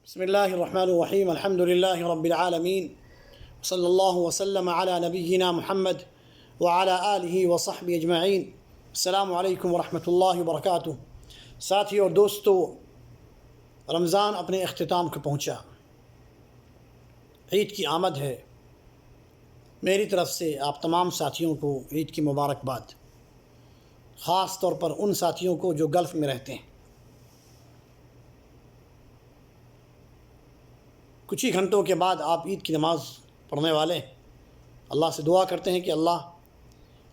بسم اللہ الرحمن الرحیم الحمد للہ رب العالمین صلی اللہ وسلم علی نبینا محمد وعلی آلہ وصحبہ اجمعین۔ السلام علیکم ورحمۃ اللہ وبرکاتہ۔ ساتھی اور دوستو، رمضان اپنے اختتام کو پہنچا، عید کی آمد ہے۔ میری طرف سے آپ تمام ساتھیوں کو عید کی مبارکباد، خاص طور پر ان ساتھیوں کو جو گلف میں رہتے ہیں۔ کچھ ہی گھنٹوں کے بعد آپ عید کی نماز پڑھنے والے ہیں۔ اللہ سے دعا کرتے ہیں کہ اللہ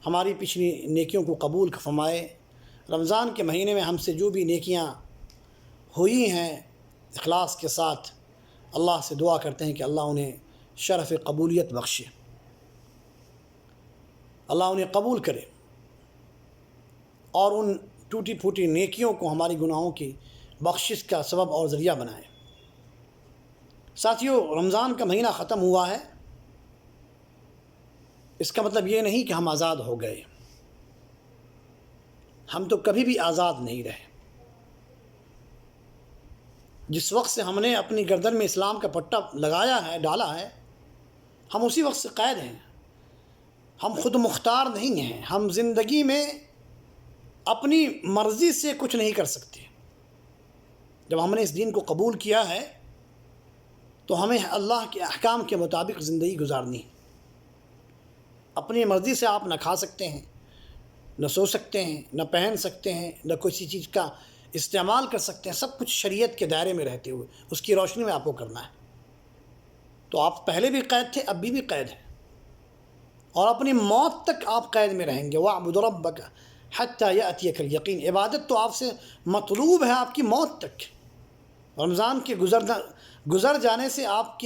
ہماری پچھلی نیکیوں کو قبول فرمائے۔ رمضان کے مہینے میں ہم سے جو بھی نیکیاں ہوئی ہیں اخلاص کے ساتھ، اللہ سے دعا کرتے ہیں کہ اللہ انہیں شرف قبولیت بخشے، اللہ انہیں قبول کرے اور ان ٹوٹی پھوٹی نیکیوں کو ہماری گناہوں کی بخشش کا سبب اور ذریعہ بنائے۔ ساتھیو، رمضان کا مہینہ ختم ہوا ہے، اس کا مطلب یہ نہیں کہ ہم آزاد ہو گئے۔ ہم تو کبھی بھی آزاد نہیں رہے۔ جس وقت سے ہم نے اپنی گردن میں اسلام کا پٹا لگایا ہے، ڈالا ہے، ہم اسی وقت سے قید ہیں۔ ہم خود مختار نہیں ہیں۔ ہم زندگی میں اپنی مرضی سے کچھ نہیں کر سکتے۔ جب ہم نے اس دین کو قبول کیا ہے تو ہمیں اللہ کے احکام کے مطابق زندگی گزارنی ہے۔ اپنی مرضی سے آپ نہ کھا سکتے ہیں، نہ سو سکتے ہیں، نہ پہن سکتے ہیں، نہ کسی چیز کا استعمال کر سکتے ہیں۔ سب کچھ شریعت کے دائرے میں رہتے ہوئے اس کی روشنی میں آپ کو کرنا ہے۔ تو آپ پہلے بھی قید تھے، اب بھی قید ہیں، اور اپنی موت تک آپ قید میں رہیں گے۔ وَاعْبُدْ رَبَّكَ حَتَّى يَأْتِيَكَ الْيَقِينُ۔ عبادت تو آپ سے مطلوب ہے آپ کی موت تک۔ رمضان کے گزر جانے سے آپ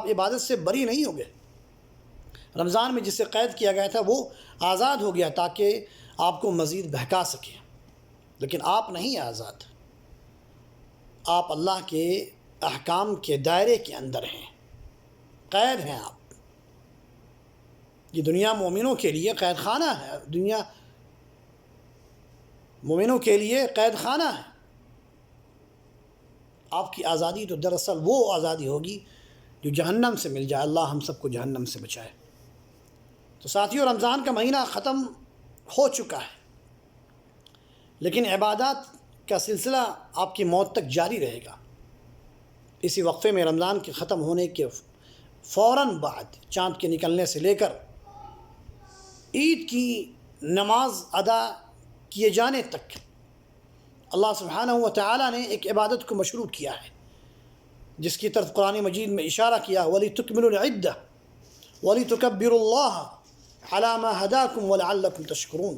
عبادت سے بری نہیں ہو گئے۔ رمضان میں جسے قید کیا گیا تھا وہ آزاد ہو گیا تاکہ آپ کو مزید بہکا سکے، لیکن آپ نہیں آزاد۔ آپ اللہ کے احکام کے دائرے کے اندر ہیں، قید ہیں آپ۔ یہ دنیا مومنوں کے لیے قید خانہ ہے، دنیا مومنوں کے لیے قید خانہ ہے۔ آپ کی آزادی تو دراصل وہ آزادی ہوگی جو جہنم سے مل جائے۔ اللہ ہم سب کو جہنم سے بچائے۔ تو ساتھیو، رمضان کا مہینہ ختم ہو چکا ہے، لیکن عبادات کا سلسلہ آپ کی موت تک جاری رہے گا۔ اسی وقفے میں رمضان کے ختم ہونے کے فوراً بعد، چاند کے نکلنے سے لے کر عید کی نماز ادا کیے جانے تک، اللہ سبحانہ و تعالیٰ نے ایک عبادت کو مشروع کیا ہے، جس کی طرف قرآن مجید میں اشارہ کیا، وَلِتُكْمِلُوا الْعِدَّةَ وَلِتُكَبِّرُوا اللَّهَ عَلَى مَا هَدَاكُمْ وَلَعَلَّكُمْ تَشْكُرُونَ۔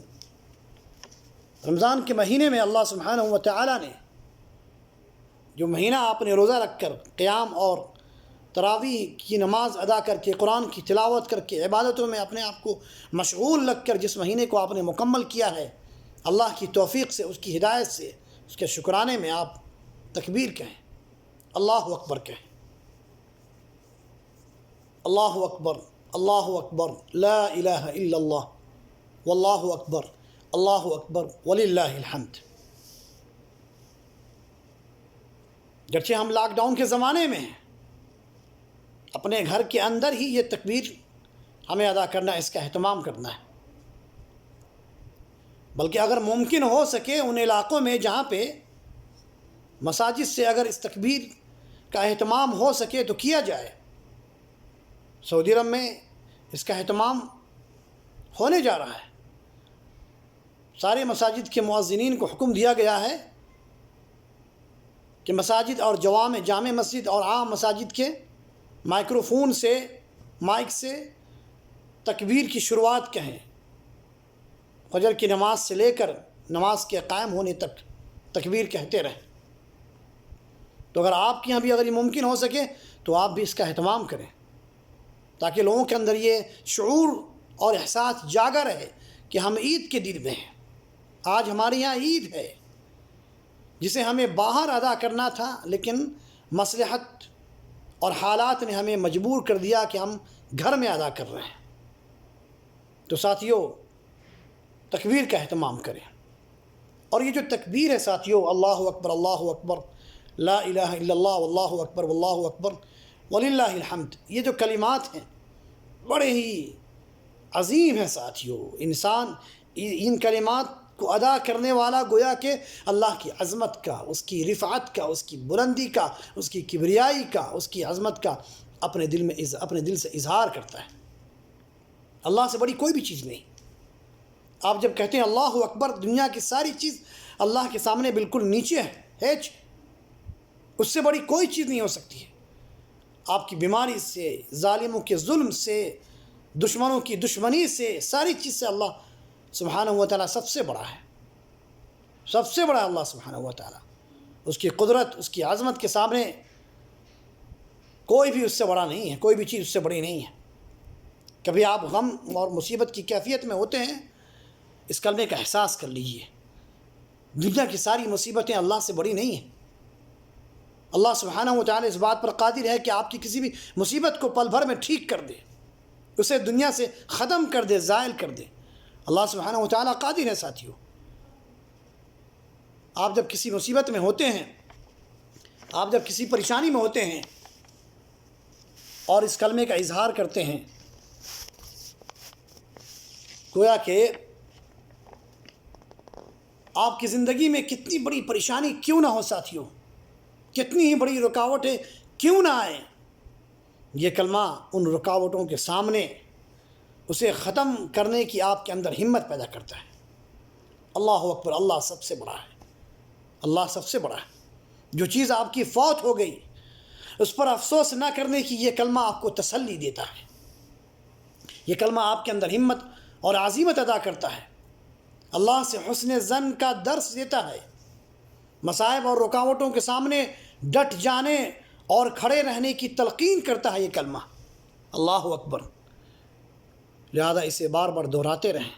رمضان کے مہینے میں اللہ سبحانہ و تعالیٰ نے جو مہینہ آپ نے روزہ رکھ کر، قیام اور تراویح کی نماز ادا کر کے، قرآن کی تلاوت کر کے، عبادتوں میں اپنے آپ کو مشغول رکھ کر جس مہینے کو آپ نے مکمل کیا ہے، اللہ کی توفیق سے، اس کی ہدایت سے، اس کے شکرانے میں آپ تکبیر کہیں، اللہ اکبر کہیں، اللہ اکبر، اللہ اکبر، لا الہ الا اللہ، واللہ اکبر، اللہ اکبر، وللہ الحمد۔ گرچہ ہم لاک ڈاؤن کے زمانے میں ہیں، اپنے گھر کے اندر ہی یہ تکبیر ہمیں ادا کرنا، اس کا اہتمام کرنا ہے۔ بلکہ اگر ممکن ہو سکے ان علاقوں میں جہاں پہ مساجد سے اگر اس تکبیر کا اہتمام ہو سکے تو کیا جائے۔ سعودی عرب میں اس کا اہتمام ہونے جا رہا ہے۔ سارے مساجد کے مؤذنین کو حکم دیا گیا ہے کہ مساجد اور جامع مسجد اور عام مساجد کے مائکروفون سے، مائک سے تکبیر کی شروعات کہیں۔ فجر کی نماز سے لے کر نماز کے قائم ہونے تک تکبیر کہتے رہیں۔ تو اگر آپ کے یہاں بھی اگر یہ ممکن ہو سکے تو آپ بھی اس کا اہتمام کریں، تاکہ لوگوں کے اندر یہ شعور اور احساس جاگا رہے کہ ہم عید کے دن میں ہیں۔ آج ہمارے یہاں عید ہے جسے ہمیں باہر ادا کرنا تھا، لیکن مصلحت اور حالات نے ہمیں مجبور کر دیا کہ ہم گھر میں ادا کر رہے ہیں۔ تو ساتھیو، تکبیر کا اہتمام کریں۔ اور یہ جو تکبیر ہے ساتھیو، اللہ اکبر، اللہ اکبر، لا الہ الا اللہ واللہ اکبر واللہ اکبر وللہ الحمد، یہ جو کلمات ہیں بڑے ہی عظیم ہیں ساتھیوں۔ انسان ان کلمات کو ادا کرنے والا گویا کہ اللہ کی عظمت کا، اس کی رفعت کا، اس کی بلندی کا، اس کی کبریائی کا، اس کی عظمت کا اپنے دل سے اظہار کرتا ہے۔ اللہ سے بڑی کوئی بھی چیز نہیں۔ آپ جب کہتے ہیں اللہ اکبر، دنیا کی ساری چیز اللہ کے سامنے بالکل نیچے ہے، ہیچ، اس سے بڑی کوئی چیز نہیں ہو سکتی ہے۔ آپ کی بیماری سے، ظالموں کے ظلم سے، دشمنوں کی دشمنی سے، ساری چیز سے اللہ سبحانہ و تعالیٰ سب سے بڑا ہے، سب سے بڑا اللہ سبحانہ و تعالیٰ۔ اس کی قدرت، اس کی عظمت کے سامنے کوئی بھی اس سے بڑا نہیں ہے، کوئی بھی چیز اس سے بڑی نہیں ہے۔ کبھی آپ غم اور مصیبت کی کیفیت میں ہوتے ہیں، اس کلمے کا احساس کر لیجئے، دنیا کی ساری مصیبتیں اللہ سے بڑی نہیں ہیں۔ اللہ سبحانہ و تعالیٰ اس بات پر قادر ہے کہ آپ کی کسی بھی مصیبت کو پل بھر میں ٹھیک کر دے، اسے دنیا سے ختم کر دے، زائل کر دے۔ اللہ سبحانہ و تعالیٰ قادر ہے ساتھیوں۔ آپ جب کسی مصیبت میں ہوتے ہیں، آپ جب کسی پریشانی میں ہوتے ہیں اور اس کلمے کا اظہار کرتے ہیں، گویا کہ آپ کی زندگی میں کتنی بڑی پریشانی کیوں نہ ہو ساتھیوں، کتنی ہی بڑی رکاوٹیں کیوں نہ آئیں، یہ کلمہ ان رکاوٹوں کے سامنے اسے ختم کرنے کی آپ کے اندر ہمت پیدا کرتا ہے۔ اللہ اکبر، اللہ سب سے بڑا ہے، اللہ سب سے بڑا ہے۔ جو چیز آپ کی فوت ہو گئی اس پر افسوس نہ کرنے کی یہ کلمہ آپ کو تسلی دیتا ہے، یہ کلمہ آپ کے اندر ہمت اور عزیمت ادا کرتا ہے، اللہ سے حسن ظن کا درس دیتا ہے، مصائب اور رکاوٹوں کے سامنے ڈٹ جانے اور کھڑے رہنے کی تلقین کرتا ہے یہ کلمہ، اللہ اکبر۔ لہذا اسے بار بار دہراتے رہیں،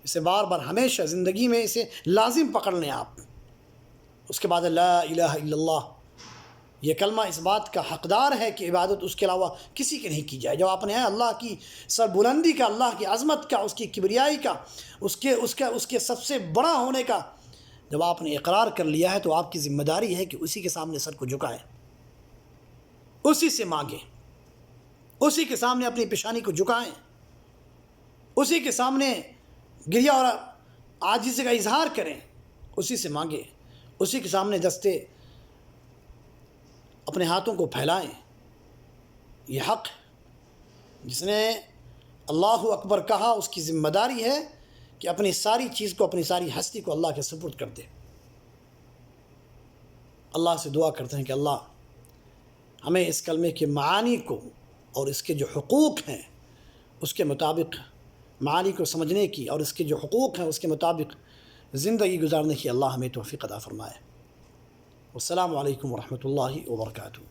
اسے بار بار ہمیشہ زندگی میں اسے لازم پکڑ لیں آپ۔ اس کے بعد لا الہ الا اللہ، یہ کلمہ اس بات کا حقدار ہے کہ عبادت اس کے علاوہ کسی کی نہیں کی جائے۔ جب آپ نے اللہ کی سر بلندی کا، اللہ کی عظمت کا، اس کی کبریائی کا، اس کے سب سے بڑا ہونے کا جب آپ نے اقرار کر لیا ہے، تو آپ کی ذمہ داری ہے کہ اسی کے سامنے سر کو جھکائیں، اسی سے مانگیں، اسی کے سامنے اپنی پیشانی کو جھکائیں، اسی کے سامنے گریہ اور عاجزی کا اظہار کریں، اسی سے مانگیں، اسی کے سامنے دستے اپنے ہاتھوں کو پھیلائیں۔ یہ حق جس نے اللہ اکبر کہا، اس کی ذمہ داری ہے کہ اپنی ساری چیز کو، اپنی ساری ہستی کو اللہ کے سپرد کر دے۔ اللہ سے دعا کرتے ہیں کہ اللہ ہمیں اس کلمے کے معانی کو اور اس کے جو حقوق ہیں اس کے مطابق معانی کو سمجھنے کی، اور اس کے جو حقوق ہیں اس کے مطابق زندگی گزارنے کی اللہ ہمیں توفیق عطا فرمائے۔ والسلام علیکم ورحمۃ اللہ وبرکاتہ۔